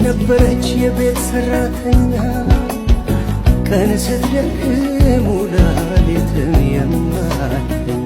ነበረች የቤት ሰራተኛ ቀን ስትደክም ውላ ሌትም የማትተኛ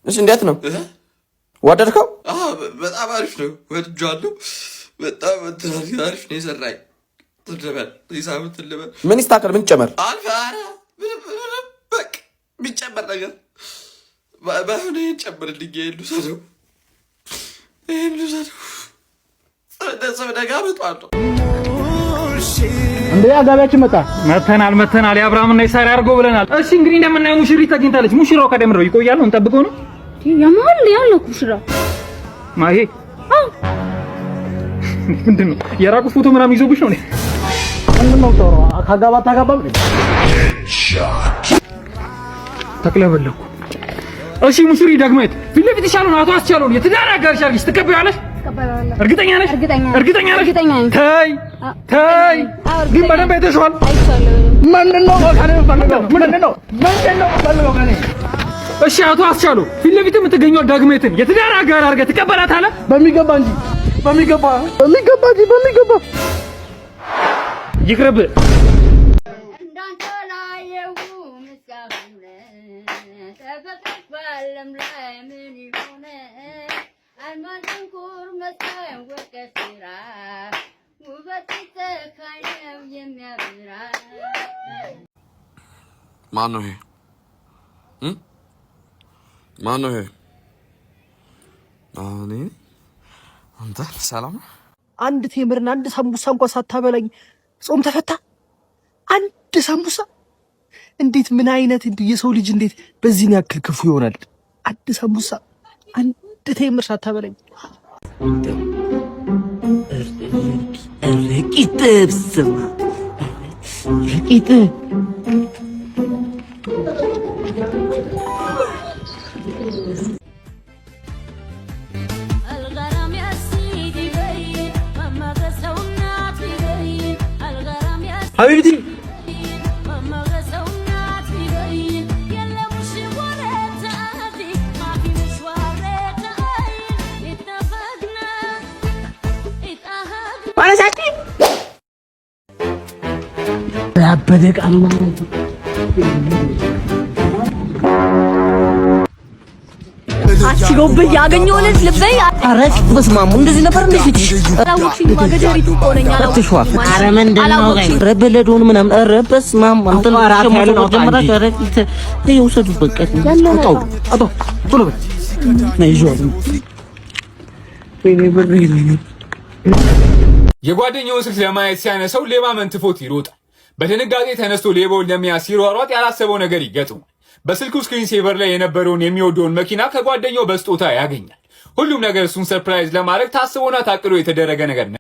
እሺ እንዴት ነው ወደድከው? በጣም አሪፍ ነው ወድጃለሁ። በጣም አሪፍ ነው የሰራኝ። ትደበል ይሳምት ትልበል ምን ይስተካከል? ምን ጨመር? አልፋራ በቃ ቢጨመር ነገር ባሁን ይጨምርልኝ። ይሉሰደው ደጋ መጣው እንዴ አጋቢያችን መተናል የአብርሃምና የሳራ አድርጎ ብለናል። እሺ እንግዲህ እንደምናየው ሙሽሪት ተገኝታለች። ሙሽራው ከደምረው ይቆያል፣ እንጠብቀው ነው ያማል ያለው ሙሽራ ማሂ ምንድነው የራቁት ፎቶ ምናምን ይዞብሽ ነው? ምንድነው ጦሮ ካጋባ ተክለበለኩ። እሺ ሙሽሪ ደግመት ፊት ለፊት ይሻለው አቶ አስቻለው የትዳር አጋርሽ አድርጊሽ ትቀበያለሽ? እርግጠኛ ነሽ? ተይ ግን በደንብ አይተሽዋል? ምንድነው ከኔ? እሺ አቶ አስቻለው ፊት ለፊት የምትገኘው ዳግሜትን የትዳር አጋር አድርገህ ትቀበላታለህ? በሚገባ ይቅርብ። ማነው ይሄ? እኔ አንተ ሰላም አንድ ቴምርና አንድ ሳምቡሳ እንኳን ሳታበላኝ ጾም ተፈታ? አንድ ሳምቡሳ እንዴት! ምን አይነት የሰው ልጅ እንዴት በዚህን ያክል ክፉ ይሆናል? አንድ ሳምቡሳ አንድ ቴምር ሳታበላኝ ረቂት ብስማ ረቂት ሀቢብቲ ያበደ ቃል ማለት ነው። አሽጎብኝ ያገኘው ልጅ ልበይ አረፍ በስማሙ እንደዚህ ነበር እንዴ? ታውቂ ማገጀሪቱ ቆነኛ ነው ተሽዋ አረ ምንድነው ጋር ረበለዶን ምናምን አረ በስማም አንተ አራት ያለው ጀምራ ረቂት ይውሰዱ በቃ ያለው አቶ ቶሎ ነይ ጆን ወይኔ ብር የጓደኛውን ስልክ ለማየት ሲያነሳው ሌባ መንትፎት ይሮጣል። በድንጋጤ ተነስቶ ሌባውን ለመያዝ ሲሯሯጥ ያላሰበው ነገር ይገጥማል። በስልኩ ስክሪን ሴቨር ላይ የነበረውን የሚወደውን መኪና ከጓደኛው በስጦታ ያገኛል። ሁሉም ነገር እሱን ሰርፕራይዝ ለማድረግ ታስቦና ታቅዶ የተደረገ ነገር ነው።